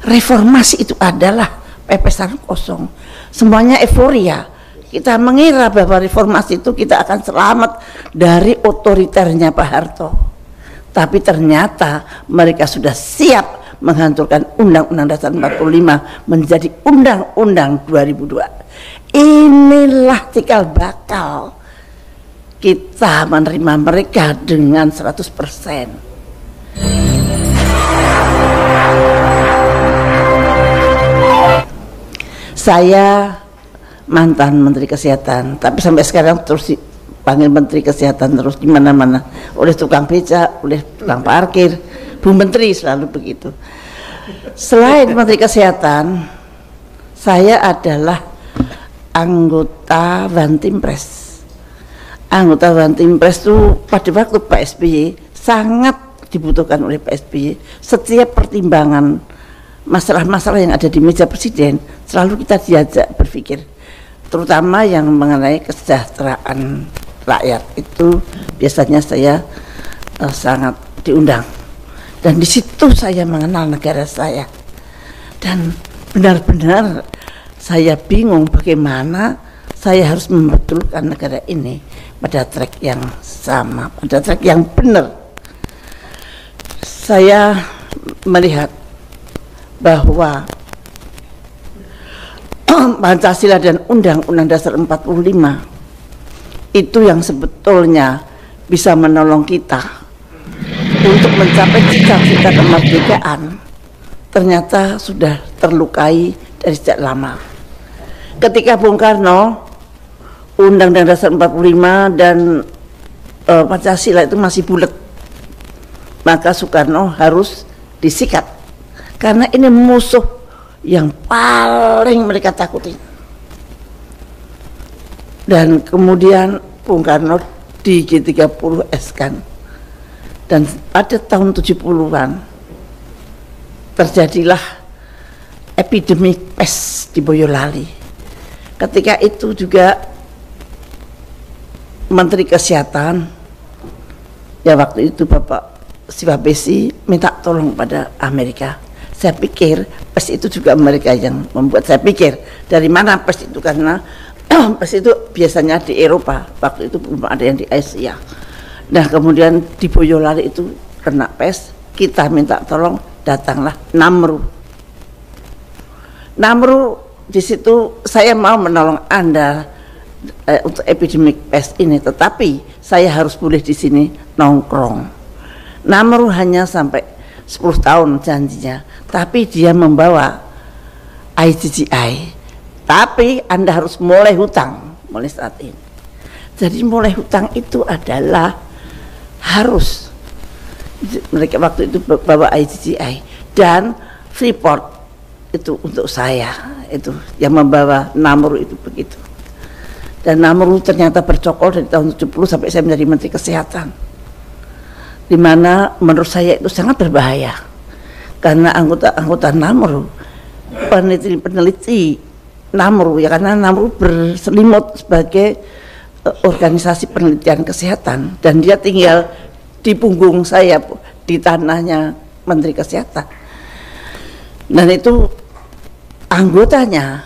reformasi itu adalah pepesan kosong. Semuanya euforia. Kita mengira bahwa reformasi itu kita akan selamat dari otoriternya Pak Harto. Tapi ternyata mereka sudah siap menghancurkan Undang-Undang Dasar 45 menjadi Undang-Undang 2002. Inilah cikal bakal kita menerima mereka dengan 100%. Saya mantan Menteri Kesehatan, tapi sampai sekarang terus dipanggil Menteri Kesehatan terus di mana-mana, oleh tukang beca, oleh tukang parkir, Bu Menteri selalu begitu. Selain Menteri Kesehatan, saya adalah anggota Bantimpres. Anggota Bantimpres itu pada waktu Pak SBY sangat dibutuhkan oleh Pak SBY. Setiap pertimbangan masalah-masalah yang ada di meja presiden selalu kita diajak berpikir, terutama yang mengenai kesejahteraan rakyat. Itu biasanya saya sangat diundang, dan di situ saya mengenal negara saya, dan benar-benar saya bingung bagaimana saya harus membetulkan negara ini pada track yang sama, pada track yang benar. Saya melihat bahwa Pancasila dan Undang-Undang Dasar 45 itu yang sebetulnya bisa menolong kita untuk mencapai cita-cita kemerdekaan, ternyata sudah terlukai dari sejak lama. Ketika Bung Karno, Undang-Undang Dasar 45 dan Pancasila itu masih bulat, maka Soekarno harus disikat, karena ini musuh yang paling mereka takutin. Dan kemudian Bung Karno di G30S kan, dan pada tahun 70-an terjadilah epidemi pes di Boyolali. Ketika itu juga Menteri Kesehatan, ya waktu itu Bapak Siwabesi minta tolong pada Amerika. Saya pikir pes itu juga mereka yang membuat. Saya pikir dari mana pes itu, karena pes itu biasanya di Eropa, waktu itu belum ada yang di Asia. Nah kemudian di Boyolali itu kena pes, kita minta tolong, datanglah Namru. Namru di situ, saya mau menolong Anda untuk epidemik pes ini, tetapi saya harus boleh di sini nongkrong. Namru hanya sampai 10 tahun janjinya, tapi dia membawa IGGI, tapi Anda harus mulai hutang mulai saat ini. Jadi mulai hutang itu adalah harus, mereka waktu itu bawa IGGI, dan Freeport itu untuk saya, itu yang membawa Namru itu begitu. Dan Namru ternyata bercokol dari tahun 70 sampai saya menjadi Menteri Kesehatan, di mana menurut saya itu sangat berbahaya, karena anggota Namru, peneliti Namru, ya karena Namru berselimut sebagai organisasi penelitian kesehatan, dan dia tinggal di punggung saya, di tanahnya Menteri Kesehatan. Dan itu anggotanya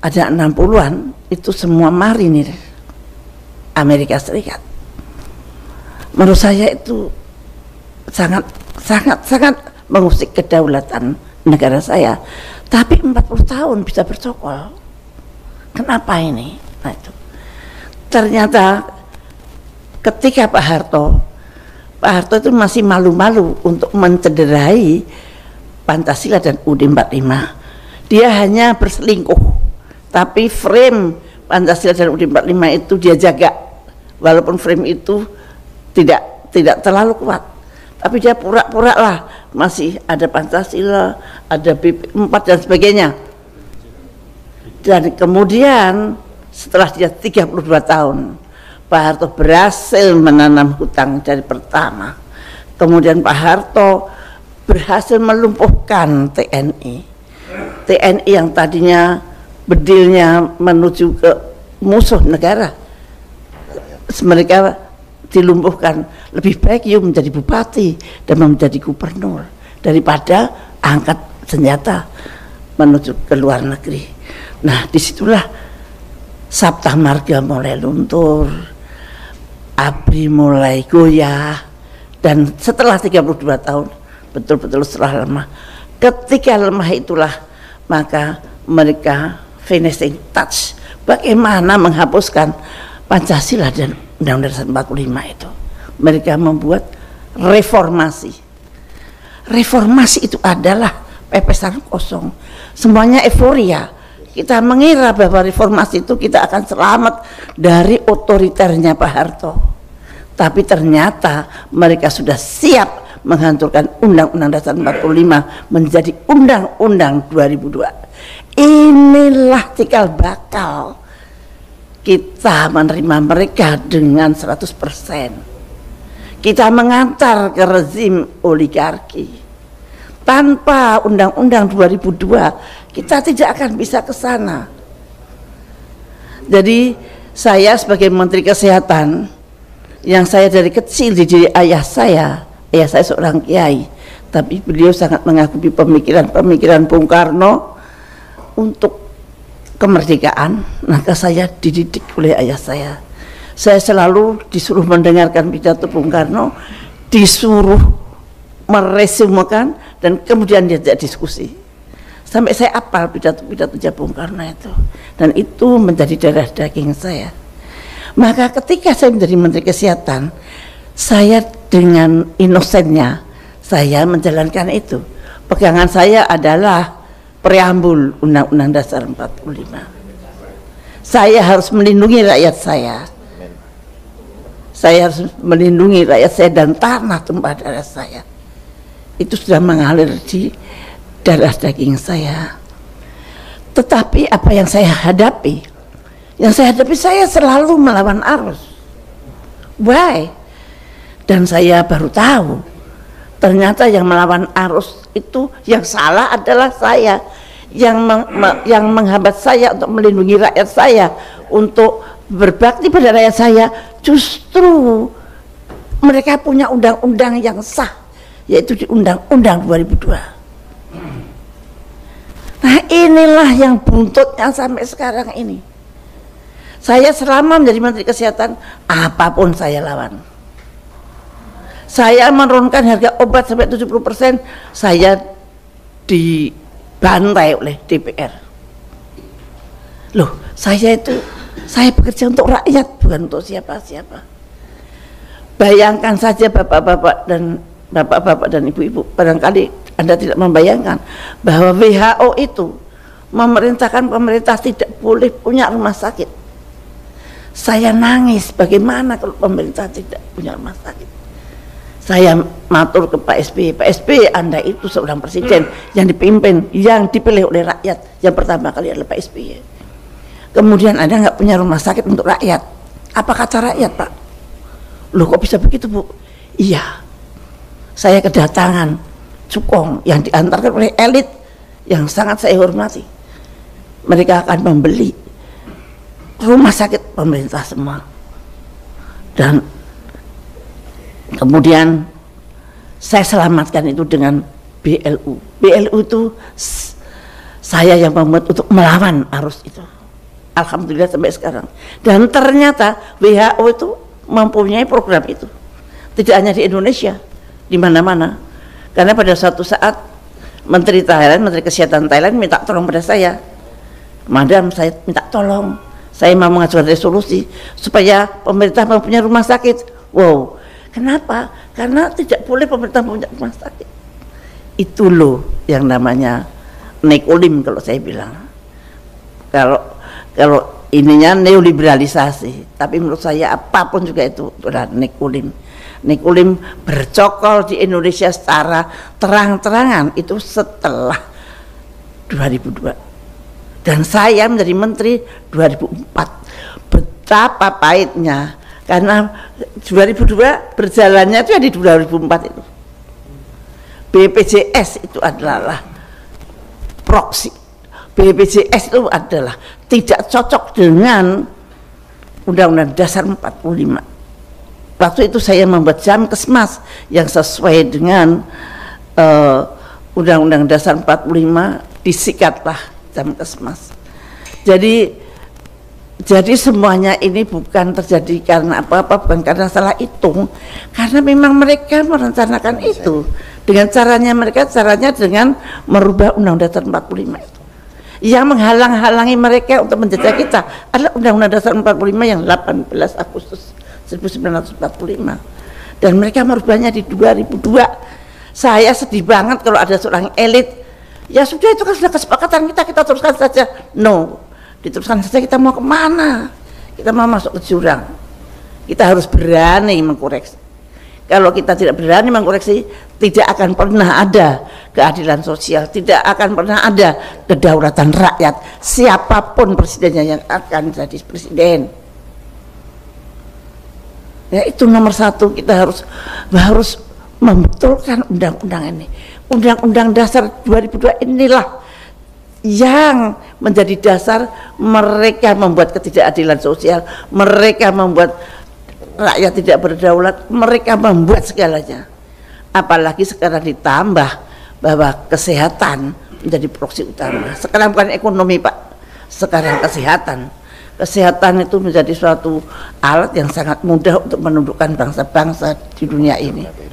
ada 60-an, itu semua marinir Amerika Serikat. Menurut saya itu sangat mengusik kedaulatan negara saya. Tapi 40 tahun bisa bercokol. Kenapa ini? Nah itu. Ternyata ketika Pak Harto itu masih malu-malu untuk mencederai Pancasila dan UUD 45. Dia hanya berselingkuh, tapi frame Pancasila dan UUD 45 itu dia jaga, walaupun frame itu tidak terlalu kuat, tapi dia pura-pura lah masih ada Pancasila, ada BP4 dan sebagainya. Dan kemudian setelah dia 32 tahun, Pak Harto berhasil menanam hutang dari pertama. Kemudian Pak Harto berhasil melumpuhkan TNI. TNI yang tadinya bedilnya menuju ke musuh negara, mereka dilumpuhkan. Lebih baik you menjadi bupati dan menjadi gubernur daripada angkat senjata menuju ke luar negeri. Nah, disitulah Sabta Marga mulai luntur, ABRI mulai goyah, dan setelah 32 tahun, betul-betul setelah lemah, ketika lemah itulah maka mereka finishing touch, bagaimana menghapuskan Pancasila dan Undang-Undang Dasar 45 itu. Mereka membuat reformasi. Reformasi itu adalah pepesan kosong, semuanya euforia. Kita mengira bahwa reformasi itu kita akan selamat dari otoriternya Pak Harto, tapi ternyata mereka sudah siap menghancurkan Undang-Undang Dasar 45 menjadi Undang-Undang 2002. Inilah cikal bakal kita menerima mereka dengan 100%. Kita mengantar ke rezim oligarki. Tanpa Undang-Undang 2002 kita tidak akan bisa ke sana. Jadi saya sebagai Menteri Kesehatan, yang saya dari kecil dididik ayah saya seorang kiai, tapi beliau sangat mengagumi pemikiran Bung Karno untuk kemerdekaan, maka saya dididik oleh ayah saya. Saya selalu disuruh mendengarkan pidato Bung Karno, disuruh meresumekan, dan kemudian diajak diskusi. Sampai saya apal pidato-pidato Bung Karno itu, dan itu menjadi darah daging saya. Maka ketika saya menjadi Menteri Kesehatan, saya dengan inosennya saya menjalankan itu. Pegangan saya adalah preambul Undang-Undang Dasar 45. Saya harus melindungi rakyat saya. Saya harus melindungi rakyat saya dan tanah tumpah darah saya. Itu sudah mengalir di darah daging saya. Tetapi apa yang saya hadapi? Yang saya hadapi, saya selalu melawan arus. Why? Dan saya baru tahu, ternyata yang melawan arus itu yang salah adalah saya. Yang menghambat saya untuk melindungi rakyat saya, untuk berbakti pada rakyat saya, justru mereka punya undang-undang yang sah, yaitu di Undang-Undang 2002. Nah, inilah yang buntutnya sampai sekarang ini. Saya selama menjadi Menteri Kesehatan, apapun saya lawan. Saya menurunkan harga obat sampai 70%, saya dibantai oleh DPR. Loh, saya bekerja untuk rakyat, bukan untuk siapa-siapa. Bayangkan saja bapak-bapak dan ibu-ibu, barangkali Anda tidak membayangkan bahwa WHO itu memerintahkan pemerintah tidak boleh punya rumah sakit. Saya nangis, bagaimana kalau pemerintah tidak punya rumah sakit. Saya matur ke Pak SBY, Pak SBY, Anda itu seorang presiden yang dipimpin, yang dipilih oleh rakyat, yang pertama kali adalah Pak SBY. Kemudian Anda nggak punya rumah sakit untuk rakyat. Apa kata rakyat, Pak? Loh, kok bisa begitu, Bu? Iya, saya kedatangan cukong yang diantarkan oleh elit yang sangat saya hormati. Mereka akan membeli rumah sakit pemerintah semua. Dan kemudian saya selamatkan itu dengan BLU. BLU itu saya yang membuat untuk melawan arus itu. Alhamdulillah sampai sekarang. Dan ternyata WHO itu mempunyai program itu. Tidak hanya di Indonesia, di mana-mana. Karena pada suatu saat Menteri Kesehatan Thailand minta tolong pada saya. Madam, saya minta tolong. Saya mau mengajukan resolusi supaya pemerintah mempunyai rumah sakit. Wow, kenapa? Karena tidak boleh pemerintah punya rumah sakit. Itu loh yang namanya nekolim kalau saya bilang. Kalau ininya neoliberalisasi, tapi menurut saya apapun juga itu adalah nekolim. Nekolim bercokol di Indonesia secara terang-terangan itu setelah 2002. Dan saya menjadi menteri 2004. Betapa pahitnya, karena 2002 berjalannya itu ya di 2004 itu. BPJS itu adalah proksi. BPJS itu adalah tidak cocok dengan Undang-Undang Dasar 45. Waktu itu saya membuat Jamkesmas yang sesuai dengan Undang-Undang Dasar 45 disikatlah Jamkesmas. Jadi semuanya ini bukan terjadi karena apa-apa, bukan karena salah hitung, karena memang mereka merencanakan itu dengan caranya dengan merubah Undang-Undang Dasar 45 itu. Yang menghalang-halangi mereka untuk menjajah kita adalah Undang-Undang Dasar 45 yang 18 Agustus 1945, dan mereka merubahnya di 2002. Saya sedih banget kalau ada seorang elit, ya sudah itu kan sudah kesepakatan kita teruskan saja. No, diteruskan saja, kita mau kemana? Kita mau masuk ke jurang. Kita harus berani mengkoreksi. Kalau kita tidak berani mengkoreksi, tidak akan pernah ada keadilan sosial, tidak akan pernah ada kedaulatan rakyat, siapapun presidennya yang akan jadi presiden. Ya, itu nomor satu, kita harus membetulkan undang-undang ini. Undang-Undang Dasar 2002 inilah yang menjadi dasar mereka membuat ketidakadilan sosial, mereka membuat rakyat tidak berdaulat, mereka membuat segalanya. Apalagi sekarang ditambah bahwa kesehatan menjadi proksi utama. Sekarang bukan ekonomi, Pak, sekarang kesehatan. Kesehatan itu menjadi suatu alat yang sangat mudah untuk menundukkan bangsa-bangsa di dunia ini.